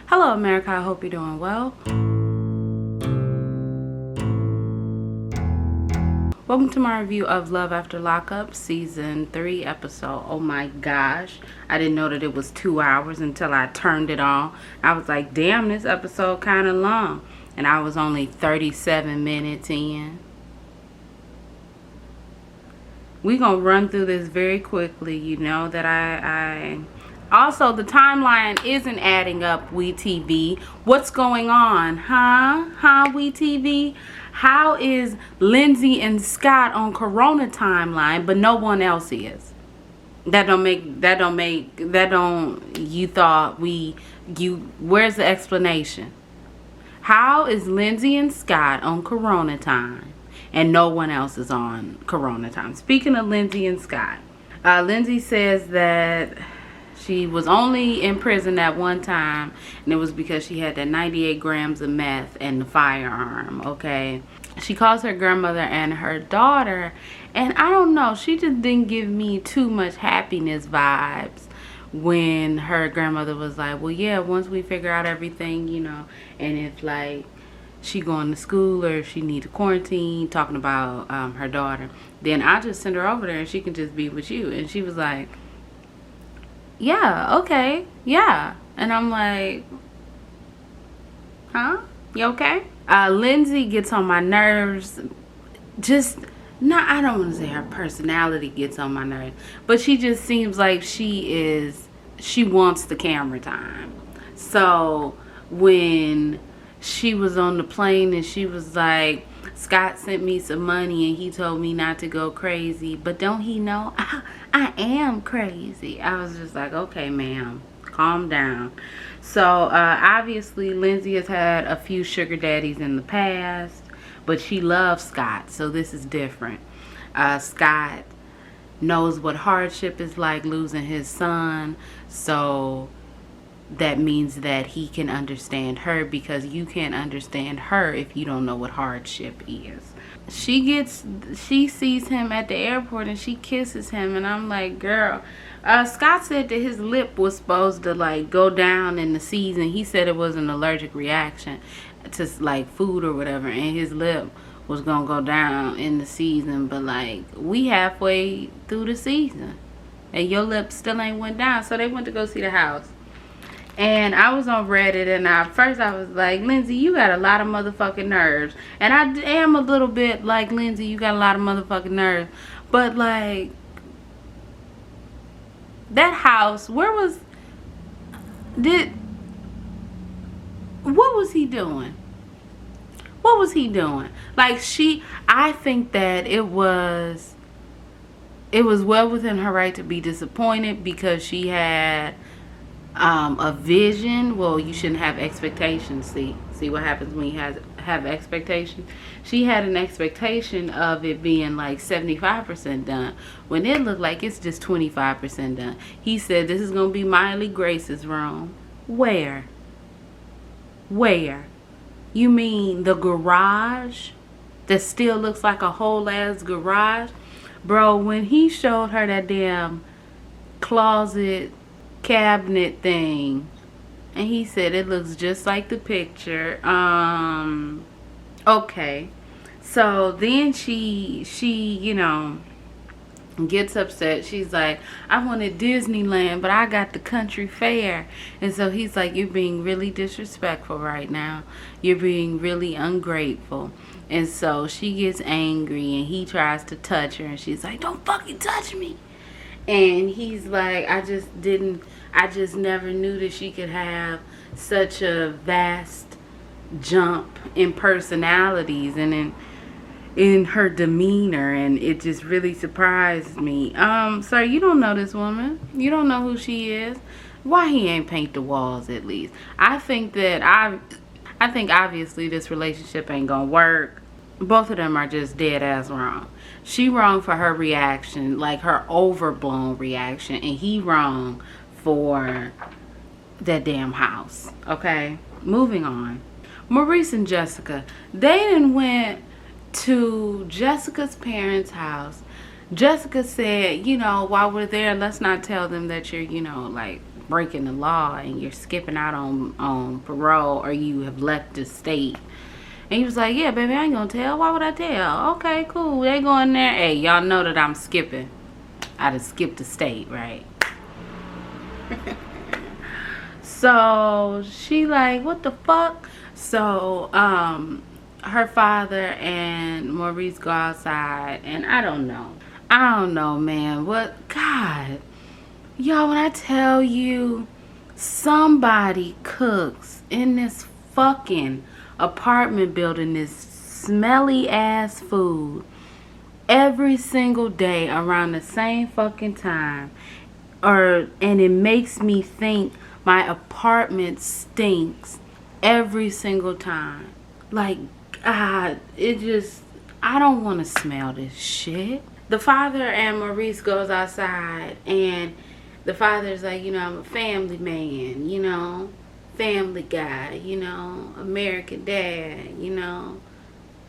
Hello, America. I hope you're doing well. Welcome to my review of Love After Lockup, Season 3, Episode. Oh my gosh. I didn't know that it was 2 hours until I turned it on. I was like, damn, this episode kind of long. And I was only 37 minutes in. We're going to run through this very quickly. You know that I also, the timeline isn't adding up, WeTV. What's going on? Huh, WeTV? How is Lindsay and Scott on Corona timeline, but no one else is? Where's the explanation? How is Lindsay and Scott on Corona time and no one else is on Corona time? Speaking of Lindsay and Scott, Lindsay says that she was only in prison at one time, and it was because she had that 98 grams of meth and the firearm, okay? She calls her grandmother and her daughter, and I don't know, she just didn't give me too much happiness vibes when her grandmother was like, well, yeah, once we figure out everything, you know, and if, like, she going to school or if she needs a quarantine, talking about her daughter, then I'll just send her over there and she can just be with you. And she was like, yeah, okay, yeah. And I'm like, huh? You okay? Lindsay gets on my nerves. I don't want to say her personality gets on my nerves, but she just seems like she wants the camera time. So when she was on the plane and she was like, Scott sent me some money and he told me not to go crazy, but don't he know I am crazy? I was just like, okay, ma'am, calm down. So obviously Lindsay has had a few sugar daddies in the past, but she loves Scott, so this is different. Scott knows what hardship is like, losing his son, so that means that he can understand her, because you can't understand her if you don't know what hardship is. She sees him at the airport and she kisses him, and I'm like, girl. Scott said that his lip was supposed to like go down in the season. He said it was an allergic reaction to like food or whatever, and his lip was gonna go down in the season, but like we halfway through the season and your lip still ain't went down. So they went to go see the house. And I was on Reddit, and at first I was like, Lindsay, you got a lot of motherfucking nerves. And I am a little bit like, Lindsay, you got a lot of motherfucking nerves. But, like, that house, what was he doing? What was he doing? Like, I think that it was well within her right to be disappointed, because she had a vision. Well, you shouldn't have expectations. See what happens when you have expectations. She had an expectation of it being like 75% done, when it looked like it's just 25% done. He said this is gonna be Miley Grace's room. Where you mean the garage that still looks like a whole ass garage? Bro, when he showed her that damn closet cabinet thing, and he said it looks just like the picture, okay. So then she you know, gets upset. She's like, I wanted Disneyland, but I got the country fair. And so he's like, you're being really disrespectful right now, you're being really ungrateful. And so she gets angry and he tries to touch her, and she's like, don't fucking touch me. And he's like, I just never knew that she could have such a vast jump in personalities and in her demeanor, and it just really surprised me. Sir, you don't know this woman. You don't know who she is. Why he ain't paint the walls at least? I think obviously this relationship ain't gonna work. Both of them are just dead ass wrong. She wrong for her reaction, like her overblown reaction, and he wrong for that damn house. Okay, moving on. Maurice and Jessica, they done went to Jessica's parents' house. Jessica said, you know, while we're there, let's not tell them that you're, you know, like breaking the law and you're skipping out on parole, or you have left the state. And he was like, yeah, baby, I ain't gonna tell. Why would I tell? Okay, cool. They go in there. Hey, y'all know that I'm skipping. I done skipped the state, right? So she like, what the fuck? So her father and Maurice go outside, and I don't know, man. What? God, y'all, when I tell you somebody cooks in this fucking apartment building this smelly ass food every single day around the same fucking time, and it makes me think my apartment stinks every single time. Like, it just, I don't want to smell this shit. The father and Maurice goes outside, and the father's like, I'm a family man, family guy, American dad,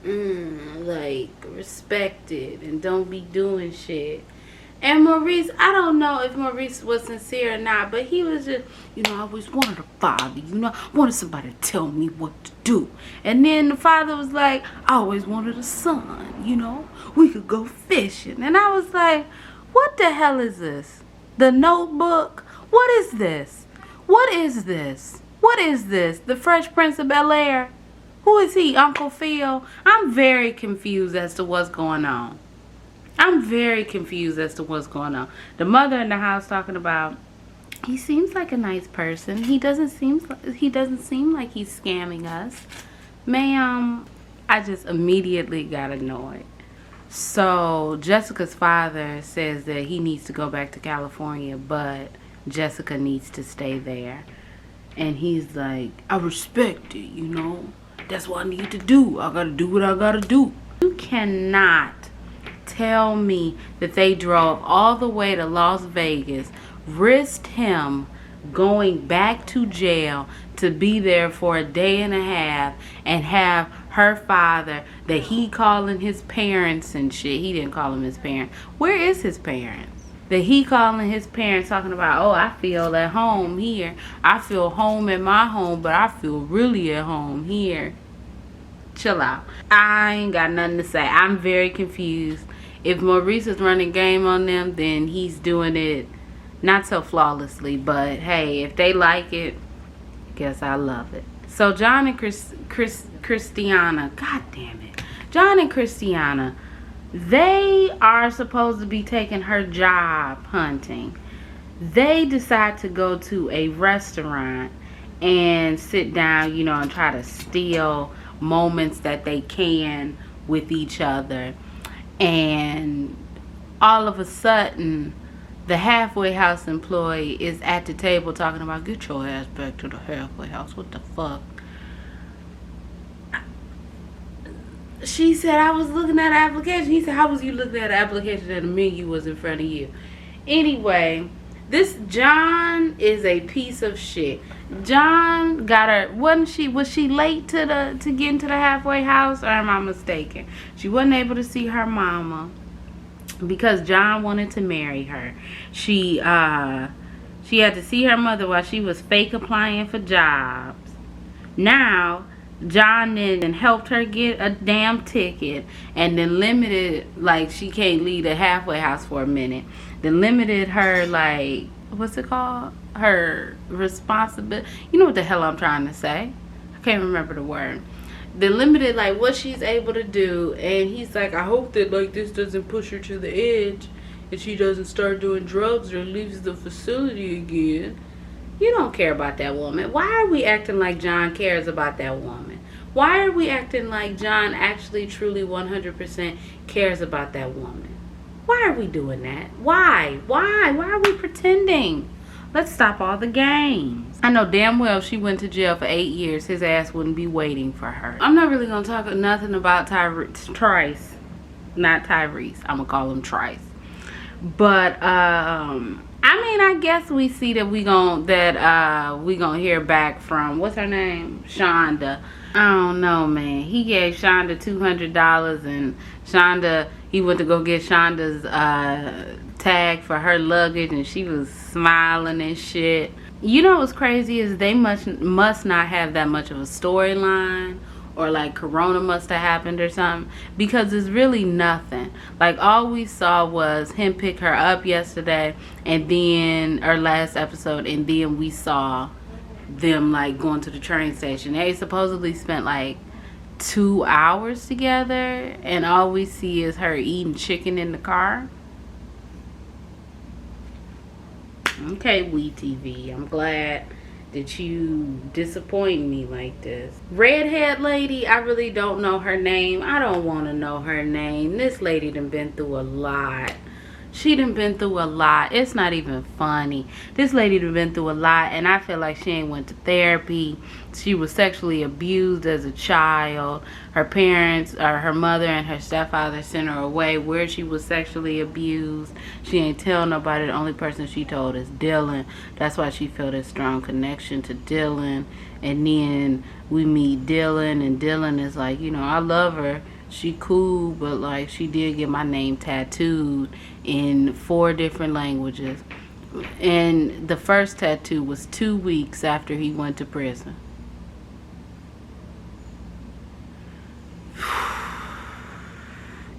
like, respected and don't be doing shit. And Maurice, I don't know if Maurice was sincere or not, but he was just, I always wanted a father, I wanted somebody to tell me what to do. And then the father was like, I always wanted a son, we could go fishing. And I was like, what the hell is this? The Notebook? What is this? What is this? What is this? The Fresh Prince of Bel-Air? Who is he? Uncle Phil? I'm very confused as to what's going on. The mother in the house talking about, he seems like a nice person. He doesn't seem like he's scamming us. Ma'am, I just immediately got annoyed. So Jessica's father says that he needs to go back to California, but Jessica needs to stay there. And he's like, I respect it, That's what I need to do. I gotta do what I gotta do. You cannot tell me that they drove all the way to Las Vegas, risked him going back to jail to be there for a day and a half, and have her father, that he calling his parents and shit. He didn't call him his parents. Where is his parents? That he calling his parents talking about, oh, I feel at home here. I feel home in my home, but I feel really at home here. Chill out. I ain't got nothing to say. I'm very confused. If Maurice is running game on them, then he's doing it not so flawlessly. But hey, if they like it, guess I love it. So John and Christiana, god damn it. John and Christiana, they are supposed to be taking her job hunting. They decide to go to a restaurant and sit down, and try to steal moments that they can with each other. And all of a sudden, the halfway house employee is at the table talking about, get your ass back to the halfway house. What the fuck? She said, I was looking at an application. He said, how was you looking at an application and the menu was in front of you? Anyway, this John is a piece of shit. John got her, was she late to get into the halfway house, or am I mistaken? She wasn't able to see her mama because John wanted to marry her. She had to see her mother while she was fake applying for jobs. Now John then helped her get a damn ticket, and then limited, like, she can't leave the halfway house for a minute. Then limited her, like, what's it called? Her responsibility. You know what the hell I'm trying to say? I can't remember the word. Then limited, like, what she's able to do. And he's like, I hope that, like, this doesn't push her to the edge and she doesn't start doing drugs or leaves the facility again. You don't care about that woman. Why are we acting like John cares about that woman? Why are we acting like John actually truly 100% cares about that woman? Why are we doing that? Why? Why are we pretending? Let's stop all the games. I know damn well if she went to jail for 8 years, his ass wouldn't be waiting for her. I'm not really going to talk nothing about Trice. Not Tyrese. I'm going to call him Trice. But, I mean, I guess we see that we gonna hear back from, what's her name? Shonda. I don't know, man. He gave Shonda $200, and Shonda, he went to go get Shonda's tag for her luggage, and she was smiling and shit. You know what's crazy is they must not have that much of a storyline, or like Corona must have happened or something, because it's really nothing. Like all we saw was him pick her up yesterday, and then or last episode, and then we saw them like going to the train station. They supposedly spent like 2 hours together, and all we see is her eating chicken in the car. Okay, WeTV, I'm glad that you disappoint me like this. Redhead lady, I really don't know her name. I don't want to know her name. This lady done been through a lot. She done been through a lot. It's not even funny. This lady done been through a lot, and I feel like she ain't went to therapy. She was sexually abused as a child. Her parents, or her mother and her stepfather, sent her away where she was sexually abused. She ain't tell nobody. The only person she told is Dylan. That's why she felt a strong connection to Dylan. And then we meet Dylan, and Dylan is like, you know, I love her. She cool, but like she did get my name tattooed in 4 different languages. And the first tattoo was 2 weeks after he went to prison.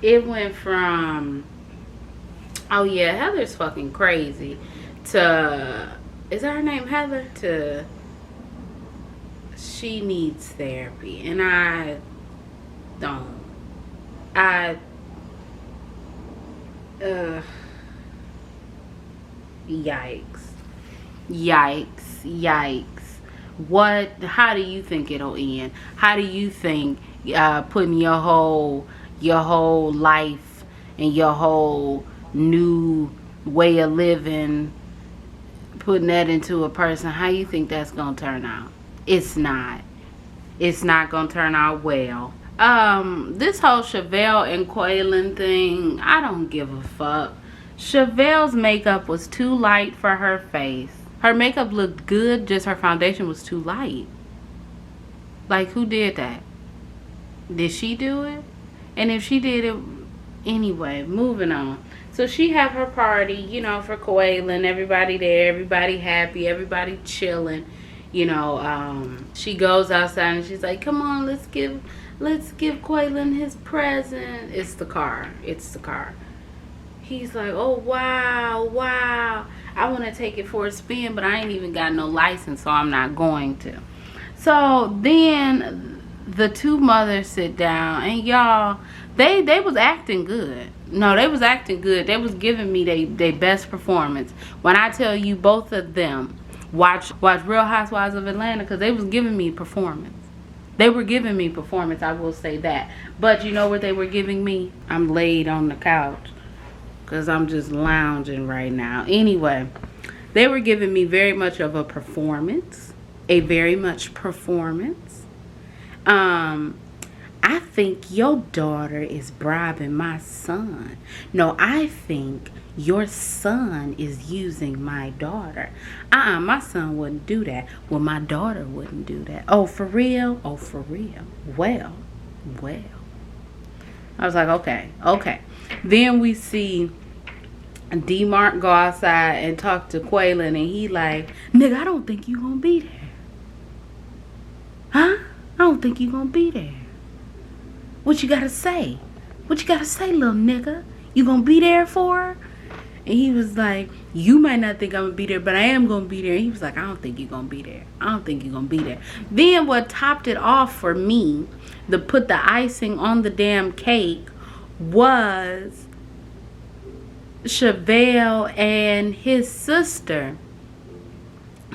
It went from, oh yeah, Heather's fucking crazy, to, is that her name, Heather? To, she needs therapy. And I don't. Yikes. What, how do you think it'll end? How do you think putting your whole life and your whole new way of living, putting that into a person, how you think that's gonna turn out? It's not gonna turn out well. This whole Chevelle and Quaylon thing, I don't give a fuck. Chevelle's makeup was too light for her face. Her makeup looked good, just her foundation was too light. Like, who did that? Did she do it? And if she did it, anyway, moving on. So she have her party, you know, for Quaylon, everybody there, everybody happy, everybody chilling. You know, she goes outside and she's like, come on, let's give Quaylon his present. It's the car. He's like, oh, wow. I want to take it for a spin, but I ain't even got no license, so I'm not going to. So then the two mothers sit down, and y'all, they was acting good. No, they was acting good. They was giving me their best performance. When I tell you, both of them watch Real Housewives of Atlanta, because they was giving me performance. They were giving me performance, I will say that. But you know what they were giving me? I'm laid on the couch because I'm just lounging right now. Anyway, they were giving me very much of a performance. I think your daughter is bribing my son. No, I think your son is using my daughter. My son wouldn't do that. Well, my daughter wouldn't do that. Oh, for real? Oh, for real. Well. I was like, okay. Then we see D-Mark go outside and talk to Quaylon, and he like, nigga, I don't think you gonna be there. Huh? I don't think you gonna be there. What you gotta say? What you gotta say, little nigga? You gonna be there for her? And he was like, you might not think I'm gonna be there, but I am gonna be there. And he was like, I don't think you're gonna be there. Then what topped it off for me, to put the icing on the damn cake, was Chevelle and his sister.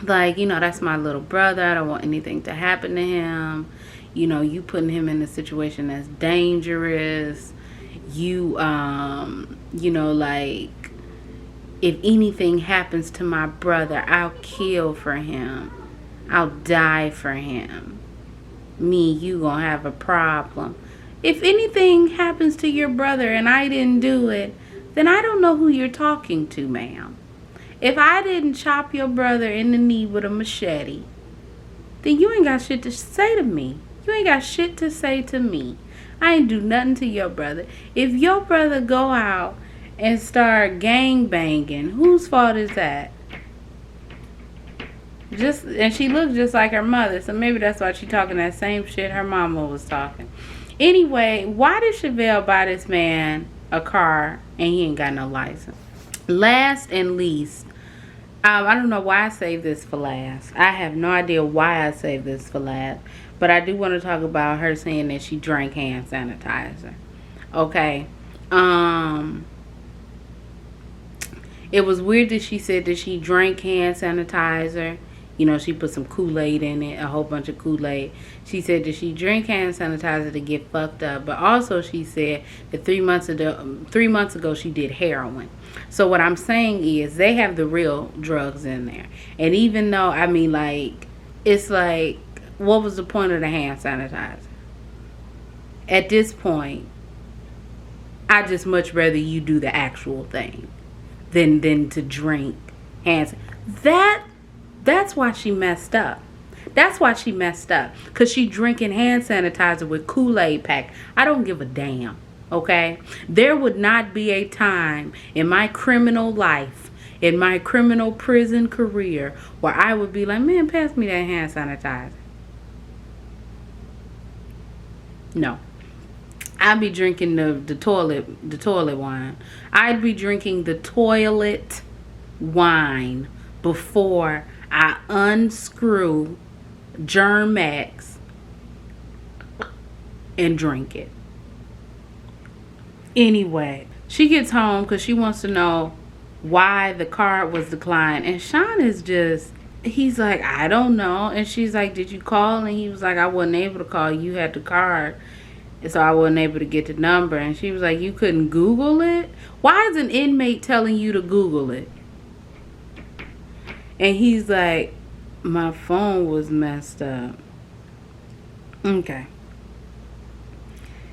Like, you know, that's my little brother. I don't want anything to happen to him. You know, you putting him in a situation that's dangerous. You know, like, if anything happens to my brother, I'll kill for him. I'll die for him. Me, you gonna have a problem. If anything happens to your brother and I didn't do it, then I don't know who you're talking to, ma'am. If I didn't chop your brother in the knee with a machete, then you ain't got shit to say to me. You ain't got shit to say to me. I ain't do nothing to your brother. If your brother go out and start gang banging, whose fault is that? And she looked just like her mother, so maybe that's why she talking that same shit her mama was talking. Anyway, why did Chevelle buy this man a car and he ain't got no license? Last and least, I don't know why I saved this for last. I have no idea why I saved this for last, but I do want to talk about her saying that she drank hand sanitizer. Okay. It was weird that she said that she drank hand sanitizer. You know, she put some Kool-Aid in it, a whole bunch of Kool-Aid. She said that she drank hand sanitizer to get fucked up. But also she said that 3 months ago she did heroin. So what I'm saying is they have the real drugs in there. And even though, I mean, like, it's like, what was the point of the hand sanitizer? At this point, I just much rather you do the actual thing than to drink hand sanitizer. That's why she messed up. That's why she messed up. Because she drinking hand sanitizer with Kool-Aid pack. I don't give a damn. Okay? There would not be a time in my criminal life, in my criminal prison career, where I would be like, man, pass me that hand sanitizer. No. I'd be drinking the toilet wine. I'd be drinking the toilet wine before I unscrew Germ-X and drink it. Anyway, she gets home because she wants to know why the card was declined. And Sean is just, he's like, I don't know. And she's like, did you call? And he was like, I wasn't able to call. You had the card. So I wasn't able to get the number. And she was like, you couldn't Google it? Why is an inmate telling you to Google it? And he's like, my phone was messed up. Okay.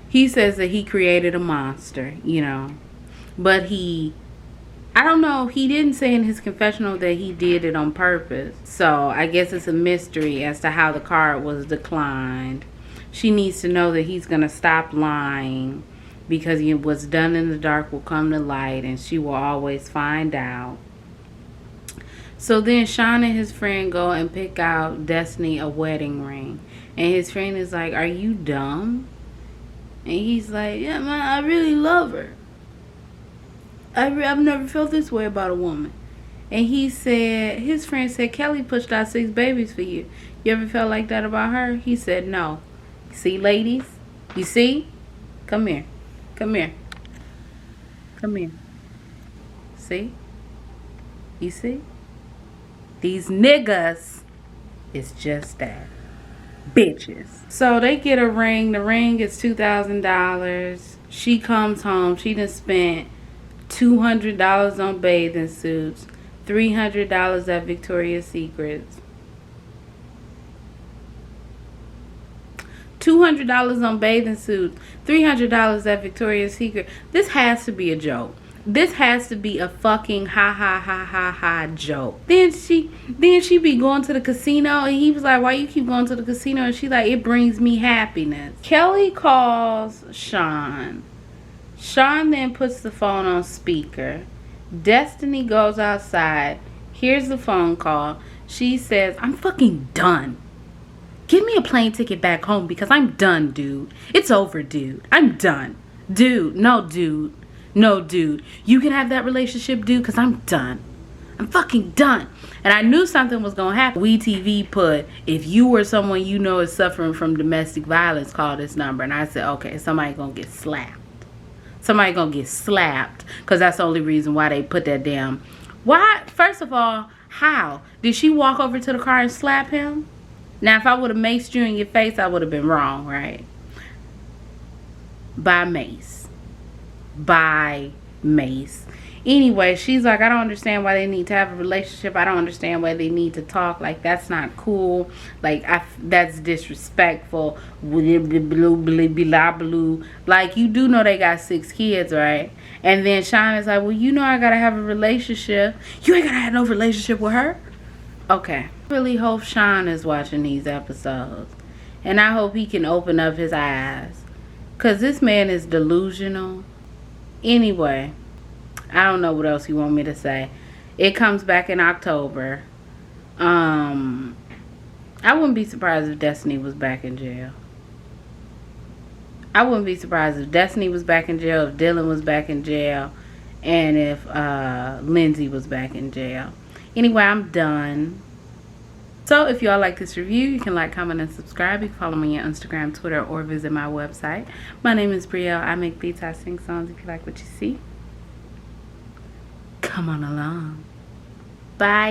He says that he created a monster, you know. But I don't know, he didn't say in his confessional that he did it on purpose. So I guess it's a mystery as to how the card was declined. She needs to know that he's going to stop lying, because what's done in the dark will come to light, and she will always find out. So then Sean and his friend go and pick out Destiny a wedding ring. And his friend is like, are you dumb? And he's like, yeah, man, I really love her. I've never felt this way about a woman. And his friend said, Kelly pushed out 6 babies for you. You ever felt like that about her? He said, no. See, ladies? You see? Come here. Come here. Come here. See? You see? These niggas is just that. Bitches. So they get a ring. The ring is $2,000. She comes home. She done spent $200 on bathing suits. $300 at Victoria's Secrets. $200 on bathing suits. $300 at Victoria's Secret. This has to be a joke. This has to be a fucking ha joke. Then she be going to the casino, and he was like, why you keep going to the casino? And she like, it brings me happiness. Kelly calls Sean. Sean then puts the phone on speaker. Destiny goes outside, hears the phone call. She says, I'm fucking done. Give me a plane ticket back home, because I'm done, dude. It's over, dude. I'm done. Dude, no, dude. No, dude. You can have that relationship, dude, because I'm done. I'm fucking done. And I knew something was going to happen. WeTV put, if you or someone you know is suffering from domestic violence, call this number. And I said, okay, somebody going to get slapped. Somebody going to get slapped, because that's the only reason why they put that damn. Why? First of all, how? Did she walk over to the car and slap him? Now, if I would have maced you in your face, I would have been wrong, right? By mace. By mace. Anyway, she's like, I don't understand why they need to have a relationship. I don't understand why they need to talk. Like, that's not cool. Like, that's disrespectful. Like, you do know they got 6 kids, right? And then Sean is like, well, you know I gotta have a relationship. You ain't gotta have no relationship with her. Okay. I really hope Sean is watching these episodes. And I hope he can open up his eyes. Because this man is delusional. Anyway, I don't know what else you want me to say. It comes back in October. I wouldn't be surprised if Destiny was back in jail. I wouldn't be surprised if Destiny was back in jail, if Dylan was back in jail, and if Lindsay was back in jail. Anyway, I'm done. So if y'all like this review, you can like, comment, and subscribe. You can follow me on Instagram, Twitter, or visit my website. My name is Brielle. I make beats, I sing songs. If you like what you see, come on along. Bye.